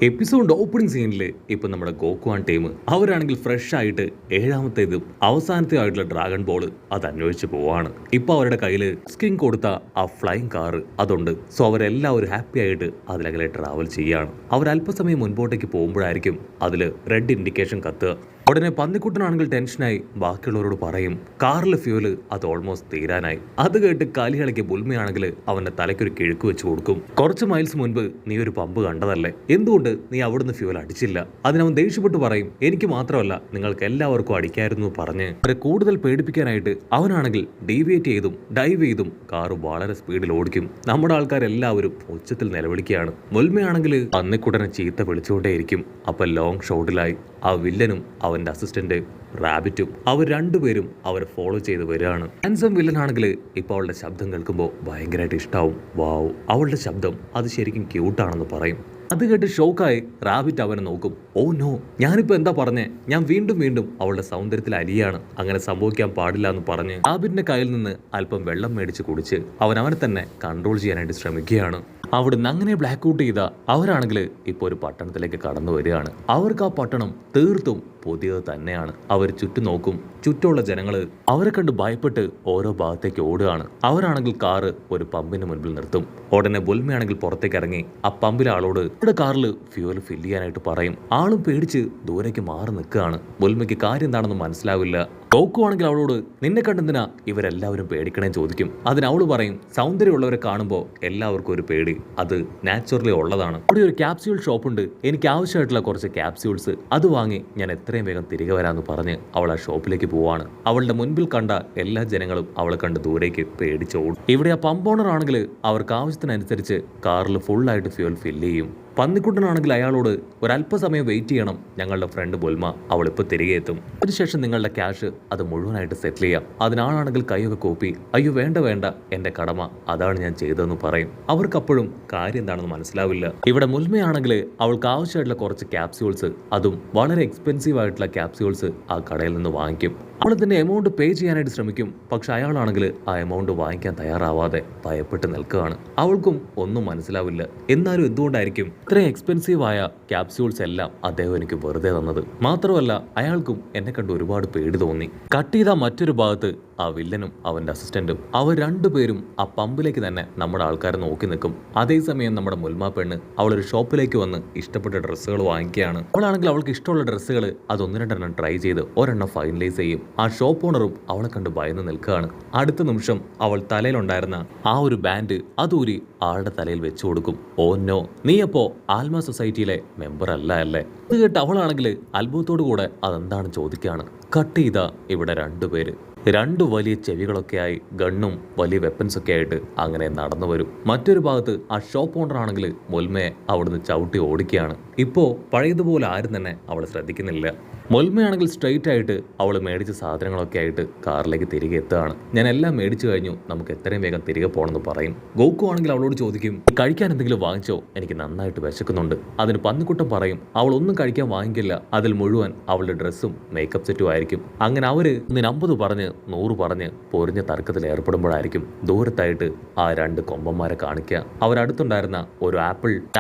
Episode opening സീനിൽ ഇപ്പം നമ്മുടെ ഗോക്കുവാൻ ടീം അവരാണെങ്കിൽ ഫ്രഷ് ആയിട്ട് ഏഴാമത്തേതും അവസാനത്തെ ആയിട്ടുള്ള ഡ്രാഗൺ ബോൾ അത് അന്വേഷിച്ച് പോവാണ്. ഇപ്പോൾ അവരുടെ കയ്യിൽ സ്കിൻ കൊടുത്ത ആ ഫ്ലൈങ് കാറ് അതുണ്ട്. സോ അവരെല്ലാവരും ഹാപ്പി ആയിട്ട് അതിലകലെ ട്രാവൽ ചെയ്യാണ്. അവർ അല്പസമയം മുൻപോട്ടേക്ക് പോകുമ്പോഴായിരിക്കും അതിൽ റെഡ് ഇൻഡിക്കേഷൻ കത്തുക. ഉടനെ പന്നിക്കുട്ടനാണെങ്കിൽ ടെൻഷനായി ബാക്കിയുള്ളവരോട് പറയും കാറിലെ ഫ്യൂല് അത് ഓൾമോസ്റ്റ് തീരാനായി. അത് കേട്ട് കാലികളിക്ക് ബുൽമയാണെങ്കിൽ അവന്റെ തലയ്ക്കൊരു കിഴുക്ക് വെച്ച് കൊടുക്കും. കുറച്ച് മൈൽസ് മുൻപ് നീ ഒരു പമ്പ് കണ്ടതല്ലേ, എന്തുകൊണ്ട് നീ അവിടുന്ന് ഫ്യൂൽ അടിച്ചില്ല? അതിനവൻ ദേഷ്യപ്പെട്ട് പറയും എനിക്ക് മാത്രമല്ല നിങ്ങൾക്ക് എല്ലാവർക്കും അടിക്കായിരുന്നു പറഞ്ഞ് അവരെ കൂടുതൽ പേടിപ്പിക്കാനായിട്ട് അവനാണെങ്കിൽ ഡീവിയേറ്റ് ചെയ്തും ഡൈവ് ചെയ്തും കാറ് വളരെ സ്പീഡിൽ ഓടിക്കും. നമ്മുടെ ആൾക്കാരെല്ലാവരും ഉച്ചത്തിൽ നിലവിളിക്കുകയാണ്. ബുൽമയാണെങ്കിൽ പന്നിക്കുട്ടനെ ചീത്ത വിളിച്ചുകൊണ്ടേയിരിക്കും. അപ്പൊ ലോങ് ഷോട്ടിലായി ആ വില്ലനും അവന്റെ അസിസ്റ്റന്റ് റാബിറ്റും അവർ രണ്ടുപേരും അവരെ ഫോളോ ചെയ്ത് വരികയാണ്. ഹാൻസം വില്ലനാണെങ്കിൽ ഇപ്പോൾ അവളുടെ ശബ്ദം കേൾക്കുമ്പോൾ ഭയങ്കരമായിട്ട് ഇഷ്ടാവും. വാവ്, അവളുടെ ശബ്ദം അത് ശരിക്കും ക്യൂട്ടാണെന്ന് പറയും. അത് കേട്ട് ഷോക്കായി റാബിറ്റ് അവനെ നോക്കും. ഓ നോ, ഞാനിപ്പോൾ എന്താ പറഞ്ഞേ? ഞാൻ വീണ്ടും വീണ്ടും അവളുടെ സൗന്ദര്യത്തിൽ അലിയാണ്, അങ്ങനെ സംഭവിക്കാൻ പാടില്ല എന്ന് പറഞ്ഞ് റാബിറ്റിന്റെ കയ്യിൽ നിന്ന് അല്പം വെള്ളം മേടിച്ച് കുടിച്ച് അവനെ തന്നെ കൺട്രോൾ ചെയ്യാനായിട്ട് ശ്രമിക്കുകയാണ്. അവിടുന്ന് അങ്ങനെ ബ്ലാക്ക് ഔട്ട് ചെയ്ത അവരാണെങ്കിൽ ഇപ്പോൾ ഒരു പട്ടണത്തിലേക്ക് കടന്നു വരികയാണ്. അവർക്ക് ആ പട്ടണം തീർത്തും പുതിയത് തന്നെയാണ്. അവർ ചുറ്റും നോക്കും. ചുറ്റുമുള്ള ജനങ്ങൾ അവരെ കണ്ട് ഭയപ്പെട്ട് ഓരോ ഭാഗത്തേക്ക് ഓടുകയാണ്. അവരാണെങ്കിൽ കാറ് ഒരു പമ്പിന് മുൻപിൽ നിർത്തും. ഉടനെ ബുൽമയാണെങ്കിൽ പുറത്തേക്ക് ഇറങ്ങി ആ പമ്പിലെ ആളോട് ഇവിടെ കാറിൽ ഫ്യൂൽ ഫില്ല് ചെയ്യാനായിട്ട് പറയും. ആളും പേടിച്ച് ദൂരേക്ക് മാറി നിൽക്കുകയാണ്. ബുൽമയ്ക്ക് കാര്യം എന്താണെന്ന് മനസ്സിലാവില്ല. ഗോക്കു ആണെങ്കിൽ അവളോട് നിന്നെ കണ്ടെന്തിനാ ഇവരെല്ലാവരും പേടിക്കണേ ചോദിക്കും. അതിന് അവള് പറയും സൗന്ദര്യമുള്ളവരെ കാണുമ്പോൾ എല്ലാവർക്കും ഒരു പേടി, അത് നാച്ചുറലി ഉള്ളതാണ്. അവിടെ ഒരു ക്യാപ്സ്യൂൾ ഷോപ്പുണ്ട്, എനിക്ക് ആവശ്യമായിട്ടുള്ള കുറച്ച് ക്യാപ്സ്യൂൾസ് അത് വാങ്ങി ഞാൻ എത്രയും വേഗം തിരികെ വരാമെന്ന് പറഞ്ഞ് അവൾ ആ ഷോപ്പിലേക്ക് പോവാണ്. അവളുടെ മുൻപിൽ കണ്ട എല്ലാ ജനങ്ങളും അവളെ കണ്ട് ദൂരേക്ക് പേടിച്ചോടും. ഇവിടെ ആ പമ്പ് ഓണർ ആണെങ്കിൽ അവർക്ക് ആവശ്യത്തിനനുസരിച്ച് കാറിൽ ഫുള്ളായിട്ട് ഫ്യൂൽ ഫില്ല് ചെയ്യും. പന്നിക്കുട്ടനാണെങ്കിൽ അയാളോട് ഒരല്പസമയം വെയിറ്റ് ചെയ്യണം, ഞങ്ങളുടെ ഫ്രണ്ട് ബുൽമ അവളിപ്പോൾ തിരികെ എത്തും, അതിനുശേഷം നിങ്ങളുടെ ക്യാഷ് അത് മുഴുവനായിട്ട് സെറ്റിൽ ചെയ്യാം. അതിനാളാണെങ്കിൽ കൈയൊക്കെ കോപ്പി അയ്യോ വേണ്ട വേണ്ട, എൻ്റെ കടമ അതാണ് ഞാൻ ചെയ്തതെന്ന് പറയും. അവർക്കപ്പോഴും കാര്യം എന്താണെന്ന് മനസ്സിലാവില്ല. ഇവിടെ മുൽമയാണെങ്കിൽ അവൾക്ക് ആവശ്യമായിട്ടുള്ള കുറച്ച് ക്യാപ്സ്യൂൾസ് അതും വളരെ എക്സ്പെൻസീവ് ആയിട്ടുള്ള ക്യാപ്സ്യൂൾസ് ആ കടയിൽ നിന്ന് വാങ്ങിക്കും. അവൾ തന്നെ എമൗണ്ട് പേ ചെയ്യാനായിട്ട് ശ്രമിക്കും. പക്ഷെ അയാളാണെങ്കിൽ ആ എമൗണ്ട് വാങ്ങിക്കാൻ തയ്യാറാവാതെ ഭയപ്പെട്ട് നിൽക്കുകയാണ്. അവൾക്കും ഒന്നും മനസ്സിലാവില്ല. എന്നാലും എന്തുകൊണ്ടായിരിക്കും ഇത്രയും എക്സ്പെൻസീവ് ആയ ക്യാപ്സ്യൂൾസ് എല്ലാം അദ്ദേഹം എനിക്ക് വെറുതെ തന്നത്? മാത്രമല്ല അയാൾക്കും എന്നെ കണ്ട് ഒരുപാട് പേടി തോന്നി. കട്ട് ചെയ്ത മറ്റൊരു ഭാഗത്ത് ആ വില്ലനും അവന്റെ അസിസ്റ്റന്റും അവർ രണ്ടുപേരും ആ പമ്പിലേക്ക് തന്നെ നമ്മുടെ ആൾക്കാരെ നോക്കി നിൽക്കും. അതേസമയം നമ്മുടെ മുൽമ പെണ്ണ് അവളൊരു ഷോപ്പിലേക്ക് വന്ന് ഇഷ്ടപ്പെട്ട ഡ്രസ്സുകൾ വാങ്ങിക്കുകയാണ്. അവളാണെങ്കിൽ അവൾക്ക് ഇഷ്ടമുള്ള ഡ്രസ്സുകൾ അത് ഒന്ന് രണ്ടെണ്ണം ട്രൈ ചെയ്ത് ഒരെണ്ണം ഫൈനലൈസ് ചെയ്യും. ആ ഷോപ്പ് ഓണറും അവളെ കണ്ട് ഭയന്ന് നിൽക്കുകയാണ്. അടുത്ത നിമിഷം അവൾ തലയിലുണ്ടായിരുന്ന ആ ഒരു ബാൻഡ് അതൂരി ആളുടെ തലയിൽ വെച്ചു കൊടുക്കും. ഓ നോ, നീ അപ്പോ ആൽമ സൊസൈറ്റിയിലെ മെമ്പർ അല്ലേ? അത് കേട്ട് അവളാണെങ്കിൽ അത്ഭുതത്തോടു കൂടെ അതെന്താണ് ചോദിക്കുകയാണ്. കട്ട് ചെയ്ത ഇവിടെ രണ്ടുപേര് രണ്ട് വലിയ ചെവികളൊക്കെയായി ഗണ്ണും വലിയ വെപ്പൻസൊക്കെ ആയിട്ട് അങ്ങനെ നടന്നു വരും. മറ്റൊരു ഭാഗത്ത് ആ ഷോപ്പ് ഓണർ ആണെങ്കിൽ മുൽമയെ അവിടുന്ന് ചവിട്ടി ഓടിക്കുകയാണ്. ഇപ്പോൾ പഴയതുപോലെ ആരും തന്നെ അവളെ ശ്രദ്ധിക്കുന്നില്ല. മുൽമയാണെങ്കിൽ സ്ട്രെയിറ്റ് ആയിട്ട് അവൾ മേടിച്ച സാധനങ്ങളൊക്കെ ആയിട്ട് കാറിലേക്ക് തിരികെ എത്തുകയാണ്. ഞാൻ എല്ലാം മേടിച്ചു കഴിഞ്ഞു, നമുക്ക് എത്രയും വേഗം തിരികെ പോകണമെന്ന് പറയും. ഗോക്കു ആണെങ്കിൽ അവളോട് ചോദിക്കും കഴിക്കാൻ എന്തെങ്കിലും വാങ്ങിച്ചോ, എനിക്ക് നന്നായിട്ട് വിശക്കുന്നുണ്ട്. അതിന് പന്നിക്കുട്ടൻ പറയും അവൾ ഒന്നും കഴിക്കാൻ വാങ്ങിക്കില്ല, അതിൽ മുഴുവൻ അവളുടെ ഡ്രസ്സും മേക്കപ്പ് സെറ്റും ആയിരിക്കും. അങ്ങനെ അവര് 50 പറഞ്ഞ് 100 പറഞ്ഞ് പൊരിഞ്ഞ തർക്കത്തിൽ ഏർപ്പെടുമ്പോഴായിരിക്കും ദൂരത്തായിട്ട് ആ രണ്ട് കൊമ്പന്മാരെ കാണിക്കുക. അവരടുത്തുണ്ടായിരുന്ന ഒരു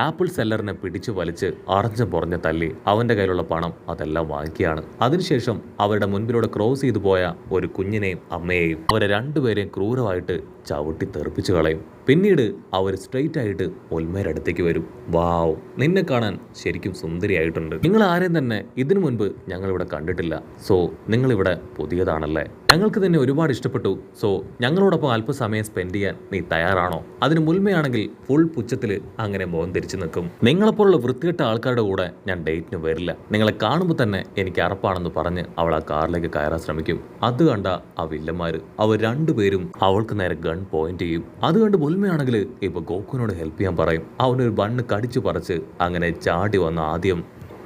ആപ്പിൾ സെല്ലറിനെ പിടിച്ചു വലിച്ച് അറഞ്ഞ പുറഞ്ഞ തല്ലി അവന്റെ കയ്യിലുള്ള പണം അതെല്ലാം വാങ്ങിക്കുകയാണ്. അതിനുശേഷം അവരുടെ മുൻപിലൂടെ ക്രോസ് ചെയ്തു പോയ ഒരു കുഞ്ഞിനെയും അമ്മയെയും അവരെ രണ്ടുപേരെയും ക്രൂരമായിട്ട് ചവിട്ടി തെറിപ്പിച്ചു കളയും. പിന്നീട് അവർ സ്ട്രെയിറ്റ് ആയിട്ട് മുൽമയുടെ അടുത്തേക്ക് വരും. വാവ്, നിന്നെ കാണാൻ ശരിക്കും സുന്ദരിയായിട്ടുണ്ട്. നിങ്ങൾ ആരെയും തന്നെ ഇതിനു മുൻപ് ഞങ്ങളിവിടെ കണ്ടിട്ടില്ല. സോ നിങ്ങളിവിടെ പുതിയതാണല്ലേ? ഞങ്ങൾക്ക് തന്നെ ഒരുപാട് ഇഷ്ടപ്പെട്ടു. സോ ഞങ്ങളോടൊപ്പം അല്പസമയം സ്പെൻഡ് ചെയ്യാൻ നീ തയ്യാറാണോ? അതിന് മുൽമയാണെങ്കിൽ ഫുൾ പുച്ഛത്തിൽ അങ്ങനെ മുഖം തിരിച്ചു നിൽക്കും. നിങ്ങളെപ്പോലുള്ള വൃത്തികെട്ട ആൾക്കാരുടെ കൂടെ ഞാൻ ഡേറ്റിന് വരില്ല, നിങ്ങളെ കാണുമ്പോൾ തന്നെ എനിക്ക് അറപ്പാണെന്ന് പറഞ്ഞ് അവൾ ആ കാറിലേക്ക് കയറാൻ ശ്രമിക്കും. അത് കണ്ട ആ വില്ലന്മാര് അവർ രണ്ടുപേരും അവൾക്ക് നേരെ ഗൺ പോയിന്റ് ചെയ്യും. അത് കണ്ട് മുൽമയാണെങ്കിൽ ഇപ്പൊ ഗോക്കുവിനോട് ഹെൽപ്പ് ചെയ്യാൻ പറയും. അവനൊരു ബണ്ണ് കടിച്ചു പറിച്ച് അങ്ങനെ ചാടി വന്ന ആദ്യം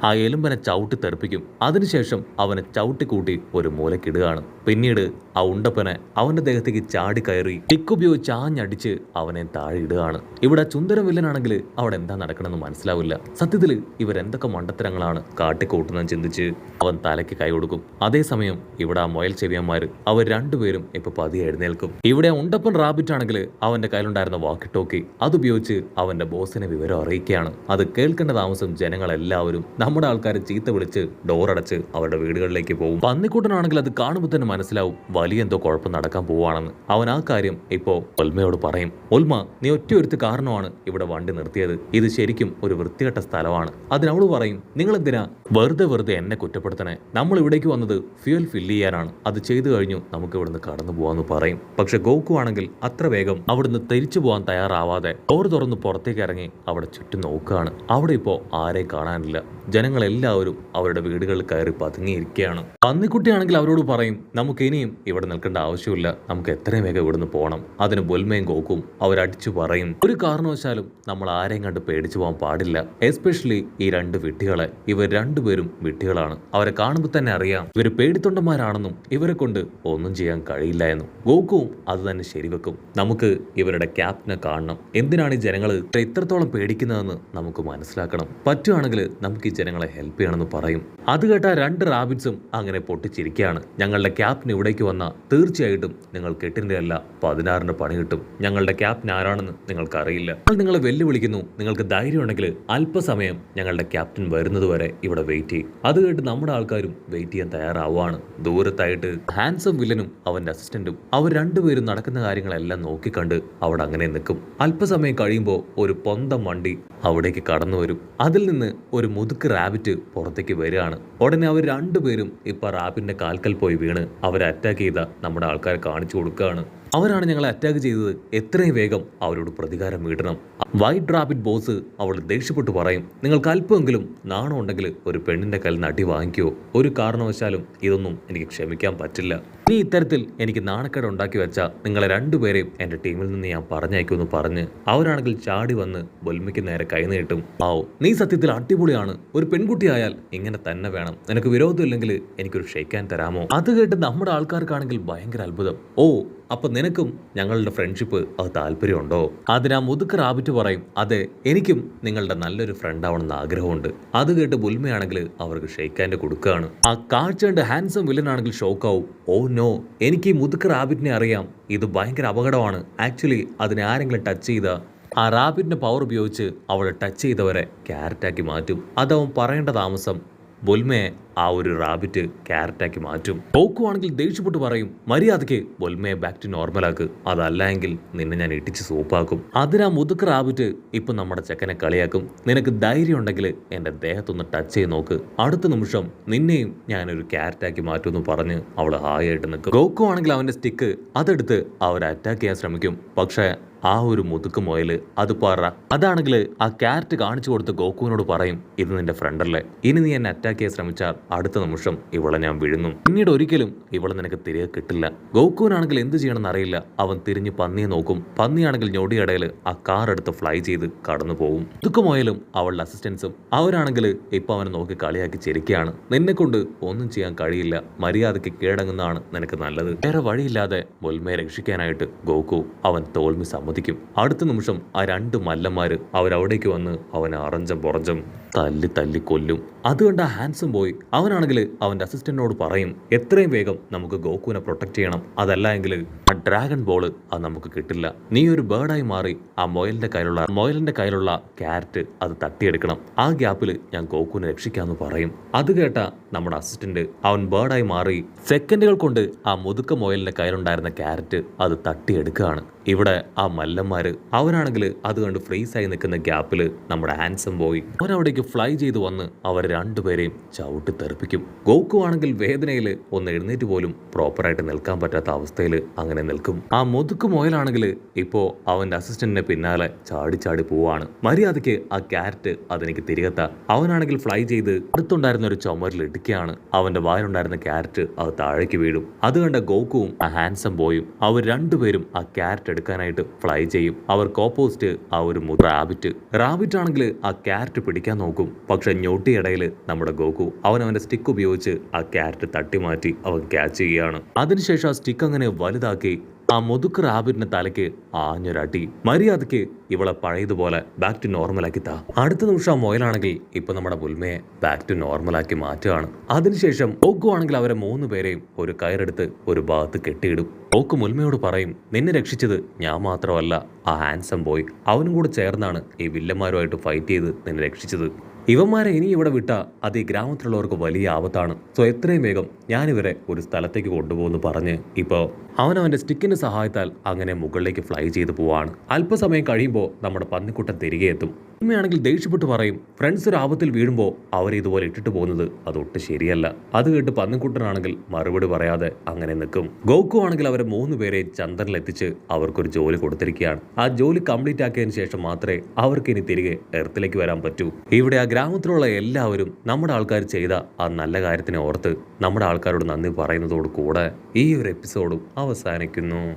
ആ എലുമ്പനെ ചവിട്ടി തെറിപ്പിക്കും. അതിനുശേഷം അവനെ ചവിട്ടിക്കൂട്ടി ഒരു മൂലക്കിടുകയാണ്. പിന്നീട് ആ ഉണ്ടപ്പനെ അവന്റെ ദേഹത്തേക്ക് ചാടി കയറി ടിക്ക് ഉപയോഗിച്ച് ആഞ്ഞടിച്ച് അവനെ താഴെ ഇടുകയാണ്. ഇവിടെ ചുന്ദര വില്ലനാണെങ്കിൽ അവിടെ എന്താ നടക്കണമെന്ന് മനസ്സിലാവില്ല. സത്യത്തിൽ ഇവരെന്തൊക്കെ മണ്ടത്തരങ്ങളാണ് കാട്ടിക്കൂട്ടുന്നതെന്ന് ചിന്തിച്ച് അവൻ തലയ്ക്ക് കൈ കൊടുക്കും. അതേസമയം ഇവിടെ ആ മുയൽ ചെവിയന്മാര് അവർ രണ്ടുപേരും ഇപ്പൊ പതിയെ എഴുന്നേൽക്കും. ഇവിടെ ഉണ്ടപ്പൻ റാബിറ്റ് ആണെങ്കിൽ അവന്റെ കയ്യിലുണ്ടായിരുന്ന വാക്കി ടോക്കി അതുപയോഗിച്ച് അവന്റെ ബോസിനെ വിവരം അറിയിക്കുകയാണ്. അത് കേൾക്കേണ്ട താമസം ജനങ്ങളെല്ലാവരും നമ്മുടെ ആൾക്കാരെ ചീത്ത വിളിച്ച് ഡോറടച്ച് അവരുടെ വീടുകളിലേക്ക് പോകും. പന്നിക്കൂട്ടനാണെങ്കിൽ അത് കാണുമ്പോൾ തന്നെ മനസ്സിലാവും വലിയ എന്തോ കുഴപ്പം നടക്കാൻ പോവാണെന്ന്. അവൻ ആ കാര്യം ഇപ്പോ ഒൽമയോട് പറയും. ഒൽമ, നീ ഒറ്റയൊരുത്ത് കാരണമാണ് ഇവിടെ വണ്ടി നിർത്തിയത്. ഇത് ശരിക്കും ഒരു വൃത്തികെട്ട സ്ഥലമാണ്. അതിനവള് പറയും, നിങ്ങൾ എന്തിനാ വെറുതെ എന്നെ കുറ്റപ്പെടുത്തണേ? നമ്മൾ ഇവിടേക്ക് വന്നത് ഫ്യൂൽ ഫില്ല് ചെയ്യാനാണ്. അത് ചെയ്തു കഴിഞ്ഞു നമുക്ക് ഇവിടുന്ന് കടന്നു പോവാന്ന് പറയും. പക്ഷെ ഗോക്കു ആണെങ്കിൽ അത്ര വേഗം അവിടുന്ന് തിരിച്ചു പോകാൻ തയ്യാറാവാതെ ഡോർ തുറന്ന് പുറത്തേക്ക് ഇറങ്ങി അവിടെ ചുറ്റും നോക്കുകയാണ്. അവിടെ ഇപ്പോ ആരെയും കാണാനില്ല. ജനങ്ങളെല്ലാവരും അവരുടെ വീടുകളിൽ കയറി പതുങ്ങിയിരിക്കുകയാണ്. പന്നിക്കുട്ടിയാണെങ്കിൽ അവരോട് പറയും, നമുക്ക് ഇനിയും ഇവിടെ നിൽക്കേണ്ട ആവശ്യമില്ല, നമുക്ക് എത്രയും വേഗം ഇവിടുന്ന് പോകണം. അതിന് ബൊൽമയും ഗോക്കും അവരടിച്ചു പറയും, ഒരു കാരണവശാലും നമ്മൾ ആരെയും കണ്ട് പേടിച്ചു പോകാൻ പാടില്ല, എസ്പെഷ്യലി ഈ രണ്ട് വിഡ്ഢികളെ. ഇവർ രണ്ടുപേരും വിഡ്ഢികളാണ്. അവരെ കാണുമ്പോൾ തന്നെ അറിയാം ഇവർ പേടിത്തൊണ്ടന്മാരാണെന്നും ഇവരെ കൊണ്ട് ഒന്നും ചെയ്യാൻ കഴിയില്ല എന്നും. ഗോക്കുവും അത് തന്നെ ശരിവെക്കും. നമുക്ക് ഇവരുടെ ക്യാപ്റ്റനെ കാണണം. എന്തിനാണ് ഈ ജനങ്ങൾ ഇത്രത്തോളം പേടിക്കുന്നതെന്ന് നമുക്ക് മനസ്സിലാക്കണം. പറ്റുവാണെങ്കിൽ നമുക്ക് ഈ ജനങ്ങളെ ഹെൽപ്പ് ചെയ്യണമെന്ന് പറയും. അത് കേട്ട രണ്ട് റാബിറ്റ്സും അങ്ങനെ പൊട്ടിച്ചിരിക്കുകയാണ്. ഞങ്ങളുടെ ക്യാപ്റ്റൻ ഇവിടേക്ക് വന്നാൽ തീർച്ചയായിട്ടും നിങ്ങൾ 8 അല്ല 16 പണി കിട്ടും. ഞങ്ങളുടെ ക്യാപ്റ്റൻ ആരാണെന്ന് നിങ്ങൾക്കറിയില്ല. ഞങ്ങൾ നിങ്ങളെ വെല്ലുവിളിക്കുന്നു. നിങ്ങൾക്ക് ധൈര്യം ഉണ്ടെങ്കിൽ അല്പസമയം ഞങ്ങളുടെ ക്യാപ്റ്റൻ വരുന്നത് വരെ ഇവിടെ വെയിറ്റ് ചെയ്യും. അത് കേട്ട് നമ്മുടെ ആൾക്കാരും വെയിറ്റ് ചെയ്യാൻ തയ്യാറാവുകയാണ്. ദൂരത്തായിട്ട് ഹാൻസം വില്ലനും അവന്റെ അസിസ്റ്റന്റും അവർ രണ്ടുപേരും നടക്കുന്ന കാര്യങ്ങളെല്ലാം നോക്കിക്കണ്ട് അവിടെ അങ്ങനെ നിൽക്കും. അല്പസമയം കഴിയുമ്പോൾ ഒരു പൊന്തം വണ്ടി അവിടേക്ക് കടന്നു വരും. അതിൽ നിന്ന് ഒരു മുതുക്ക് റാബിറ്റ് പുറത്തേക്ക് വരികയാണ്. ഉടനെ അവർ രണ്ടുപേരും ഇപ്പൊ റാബിറ്റിന്റെ കാൽക്കൽ പോയി വീണ് അവരെ അറ്റാക്ക് ചെയ്ത നമ്മുടെ ആൾക്കാരെ കാണിച്ചു കൊടുക്കുകയാണ്. അവരാണ് ഞങ്ങളെ അറ്റാക്ക് ചെയ്തത്, എത്രയും വേഗം അവരോട് പ്രതികാരം വീട്ടണം. വൈറ്റ് റാബിറ്റ് ബോസ് അവൾ ദേഷ്യപ്പെട്ടു പറയും, നിങ്ങൾക്ക് അല്പമെങ്കിലും നാണം ഉണ്ടെങ്കിൽ ഒരു പെണ്ണിന്റെ കയ്യിൽ നിന്ന് അടി വാങ്ങിക്കോ. ഒരു കാരണവശാലും ഇതൊന്നും എനിക്ക് ക്ഷമിക്കാൻ പറ്റില്ല. നീ ഇത്തരത്തിൽ എനിക്ക് നാണക്കേട് ഉണ്ടാക്കി വെച്ച നിങ്ങളെ രണ്ടുപേരെയും എന്റെ ടീമിൽ നിന്ന് ഞാൻ പറഞ്ഞയക്കുമെന്ന് പറഞ്ഞ് അവരാണെങ്കിൽ ചാടി വന്ന് ബൊൽമയ്ക്ക് നേരെ കൈനീട്ടും. നീ സത്യത്തിൽ അടിപൊളിയാണ്. ഒരു പെൺകുട്ടിയായാൽ ഇങ്ങനെ തന്നെ വേണം. നിനക്ക് വിരോധമില്ലെങ്കിൽ എനിക്കൊരു ഷെയ്ക്കാൻ തരാമോ? അത് കേട്ട് നമ്മുടെ ആൾക്കാർക്കാണെങ്കിൽ ഭയങ്കര അത്ഭുതം. അപ്പൊ നിനക്കും ഞങ്ങളുടെ ഫ്രണ്ട്ഷിപ്പ് അത് താല്പര്യമുണ്ടോ? അതിനാ മുതുക്ക് റാബിറ്റ് പറയും, അതെ, എനിക്കും നിങ്ങളുടെ നല്ലൊരു ഫ്രണ്ട് ആവണമെന്ന് ആഗ്രഹമുണ്ട്. അത് കേട്ട് ബുൽമയാണെങ്കിൽ അവർക്ക് ഷെയ്ക്കാൻ്റെ കൊടുക്കുകയാണ്. ആ കാഴ്ച കണ്ട് ഹാൻസം വില്ലനാണെങ്കിൽ ഷോക്കാവും. ഓ നോ, എനിക്ക് ഈ മുതുക്ക് റാബിറ്റിനെ അറിയാം. ഇത് ഭയങ്കര അപകടമാണ്. ആക്ച്വലി അതിനെ ആരെങ്കിലും ടച്ച് ചെയ്ത ആ റാബിറ്റിന്റെ പവർ ഉപയോഗിച്ച് അവളെ ടച്ച് ചെയ്തവരെ ക്യാരറ്റാക്കി മാറ്റും. അതവൻ പറയേണ്ട താമസം ബൊൽമയെ ആ ഒരു റാബിറ്റ് ക്യാരറ്റാക്കി മാറ്റും. ഗോക്കുവാണെങ്കിൽ ദേഷ്യപ്പെട്ട് പറയും, മര്യാദയ്ക്ക് ബൊൽമയെ ബാക്ക് ടു നോർമലാക്ക്, അതല്ല എങ്കിൽ നിന്നെ ഞാൻ ഇട്ടിച്ച് സൂപ്പാക്കും. അതിനാ മുതുക്ക് റാബിറ്റ് ഇപ്പൊ നമ്മുടെ ചെക്കനെ കളിയാക്കും. നിനക്ക് ധൈര്യം ഉണ്ടെങ്കിൽ എന്റെ ദേഹത്തൊന്ന് ടച്ച് ചെയ്ത് നോക്ക്, അടുത്ത നിമിഷം നിന്നെയും ഞാനൊരു ക്യാരറ്റാക്കി മാറ്റുമെന്ന് പറഞ്ഞ് അവള് ഹായായിട്ട് നിൽക്കും. ഗോക്കുവാണെങ്കിൽ അവന്റെ സ്റ്റിക്ക് അതെടുത്ത് അവരെ അറ്റാക്ക് ചെയ്യാൻ ശ്രമിക്കും. പക്ഷേ ആ ഒരു മുതുക്ക് മുയല് അത് പറ അതാണെങ്കിൽ ആ ക്യാരറ്റ് കാണിച്ചു കൊടുത്ത് ഗോക്കുവിനോട് പറയും, ഇത് നിന്റെ ഫ്രണ്ടല്ലേ, ഇനി നീ എന്നെ അറ്റാക്ക് ചെയ്യാൻ ശ്രമിച്ചാൽ അടുത്ത നിമിഷം ഇവളെ ഞാൻ വിഴുങ്ങും. പിന്നീട് ഒരിക്കലും ഇവളെ നിനക്ക് തിരികെ കിട്ടില്ല. ഗോക്കുവിനാണെങ്കിൽ എന്ത് ചെയ്യണമെന്ന് അറിയില്ല. അവൻ തിരിഞ്ഞ് പന്നിയെ നോക്കും. പന്നിയാണെങ്കിൽ ഞൊടിയിടയിൽ ആ കാർ എടുത്ത് ഫ്ലൈ ചെയ്ത് കടന്നു പോകും. മുതുക്ക് മുയലും അവളുടെ അസിസ്റ്റൻസും അവരാണെങ്കിൽ ഇപ്പൊ അവനെ നോക്കി കളിയാക്കി ചിരിക്കുകയാണ്. നിന്നെ കൊണ്ട് ഒന്നും ചെയ്യാൻ കഴിയില്ല, മര്യാദയ്ക്ക് കീഴടങ്ങുന്നതാണ് നിനക്ക് നല്ലത്. വേറെ വഴിയില്ലാതെ ബൊൽമയെ രക്ഷിക്കാനായിട്ട് ഗോക്കു അവൻ തോൽവി സമ്മതിക്കും. അടുത്ത നിമിഷം ആ രണ്ട് മല്ലന്മാര് അവരവിടേക്ക് വന്ന് അവനെ അറഞ്ചം പുറഞ്ചം തല്ലി കൊല്ലും. അതുകൊണ്ട് ആ ഹാൻസം ബോയ് അവനാണെങ്കിൽ അവന്റെ അസിസ്റ്റന്റിനോട് പറയും, എത്രയും വേഗം നമുക്ക് ഗോക്കുവിനെ പ്രൊട്ടക്ട് ചെയ്യണം, അതല്ല എങ്കിൽ ആ ഡ്രാഗൺ ബോള് അത് നമുക്ക് കിട്ടില്ല. നീ ഒരു ബേർഡായി മാറി ആ മൊയലിന്റെ കയ്യിലുള്ള ക്യാരറ്റ് അത് തട്ടിയെടുക്കണം. ആ ഗ്യാപ്പിൽ ഞാൻ ഗോക്കുവിനെ രക്ഷിക്കാന്ന് പറയും. അത് കേട്ട നമ്മുടെ അസിസ്റ്റന്റ് അവൻ ബേർഡായി മാറി സെക്കൻഡുകൾ കൊണ്ട് ആ മുതുക്ക മൊയലിന്റെ കയ്യിലുണ്ടായിരുന്ന ക്യാരറ്റ് അത് തട്ടിയെടുക്കുകയാണ്. ഇവിടെ ആ മല്ലന്മാര് അവരാണെങ്കിൽ അത് കണ്ട് ഫ്രീസായി നിൽക്കുന്ന ഗ്യാപ്പില് നമ്മുടെ ഹാൻസം ബോയ് അവരവിടേക്ക് ഫ്ലൈ ചെയ്ത് വന്ന് അവർ രണ്ടുപേരെയും ചവിട്ടി തെറിപ്പിക്കും. ഗോക്കു ആണെങ്കിൽ വേദനയിൽ ഒന്ന് എഴുന്നേറ്റ് പോലും പ്രോപ്പറായിട്ട് നിൽക്കാൻ പറ്റാത്ത അവസ്ഥയിൽ അങ്ങനെ നിൽക്കും. ആ മുതുക്ക് മുയലാണെങ്കിൽ ഇപ്പോ അവന്റെ അസിസ്റ്റന്റിനെ പിന്നാലെ ചാടി പോവാണ്. മര്യാദയ്ക്ക് ആ ക്യാരറ്റ് അതെനിക്ക് തിരികെത്ത. അവനാണെങ്കിൽ ഫ്ലൈ ചെയ്ത് അടുത്തുണ്ടായിരുന്ന ഒരു ചുമരിൽ ഇടിക്കുകയാണ്. അവന്റെ വായിലുണ്ടായിരുന്ന ക്യാരറ്റ് അത് താഴേക്ക് വീഴും. അത് കണ്ട ഗോക്കുവും ആ ഹാൻസം ബോയും അവർ രണ്ടുപേരും ആ ക്യാരറ്റ് എടുക്കാനായിട്ട് ഫ്ലൈ ചെയ്യും. അവർക്ക് ഓപ്പോസിറ്റ് ആ ഒരു റാബിറ്റ് ആണെങ്കിൽ ആ ക്യാരറ്റ് പിടിക്കാൻ നോക്കും. പക്ഷെ ഞൊട്ടിയിടയിൽ നമ്മുടെ ഗോകു അവന്റെ സ്റ്റിക്ക് ഉപയോഗിച്ച് ആ ക്യാരറ്റ് തട്ടി മാറ്റി അവൻ ക്യാച്ച് ചെയ്യുകയാണ്. അതിനുശേഷം ആ സ്റ്റിക്ക് അങ്ങനെ വലുതാക്കി ആ മുതുക്ക് റാബിറ്റിന്റെ തലയ്ക്ക് ആഞ്ഞൊരടി. മര്യാദയ്ക്ക് ഇവളെ പഴയതുപോലെ ബാക്ക് ടു നോർമലാക്കി താ. അടുത്ത നിമിഷം ആ മൊയലാണെങ്കിൽ ഇപ്പൊ നമ്മുടെ മുൽമയെ ബാക്ക് ടു നോർമലാക്കി മാറ്റുകയാണ്. അതിനുശേഷം ഗോകു ആണെങ്കിൽ അവരെ 3 പേരെയും ഒരു കയറെടുത്ത് ഒരു ഭാഗത്ത് കെട്ടിയിടും. ഗോകു മുൽമയോട് പറയും, നിന്നെ രക്ഷിച്ചത് ഞാൻ മാത്രമല്ല, ആ ഹാൻസം ബോയ് അവനും കൂടെ ചേർന്നാണ് ഈ വില്ലന്മാരുമായിട്ട് ഫൈറ്റ് ചെയ്ത് നിന്നെ രക്ഷിച്ചത്. ഇവന്മാരെ ഇനി ഇവിടെ വിട്ട അത് ഈ ഗ്രാമത്തിലുള്ളവർക്ക് വലിയ ആപത്താണ്. സോ എത്രയും വേഗം ഞാനിവരെ ഒരു സ്ഥലത്തേക്ക് കൊണ്ടുപോകുന്നു പറഞ്ഞ് ഇപ്പോൾ അവന്റെ സ്റ്റിക്കിന്റെ സഹായത്താൽ അങ്ങനെ മുകളിലേക്ക് ഫ്ലൈ ചെയ്ത് പോവാണ്. അല്പസമയം കഴിയുമ്പോൾ നമ്മുടെ പന്നിക്കുട്ടൻ തിരികെ എത്തും. ഉമ്മയാണെങ്കിൽ ദേഷ്യപ്പെട്ട് പറയും, ഫ്രണ്ട്സ് ഒരു ആപത്തിൽ വീഴുമ്പോൾ അവരെ ഇതുപോലെ ഇട്ടിട്ട് പോകുന്നത് അതൊട്ട് ശരിയല്ല. അത് കേട്ട് പന്നിക്കുട്ടനാണെങ്കിൽ മറുപടി പറയാതെ അങ്ങനെ നിൽക്കും. ഗോകു ആണെങ്കിൽ അവരെ 3 പേരെ ചന്ദ്രനിലെത്തിച്ച് അവർക്കൊരു ജോലി കൊടുത്തിരിക്കുകയാണ്. ആ ജോലി കംപ്ലീറ്റ് ആക്കിയതിനു ശേഷം മാത്രമേ അവർക്ക് ഇനി തിരികെ എർത്തിലേക്ക് വരാൻ പറ്റൂ. ഇവിടെ ആ ഗ്രാമത്തിലുള്ള എല്ലാവരും നമ്മുടെ ആൾക്കാർ ചെയ്ത ആ നല്ല കാര്യത്തിനെ ഓർത്ത് നമ്മുടെ ആൾക്കാരോട് നന്ദി പറയുന്നതോട് കൂടെ ഈ ഒരു എപ്പിസോഡും അവസാനിക്കുന്നു.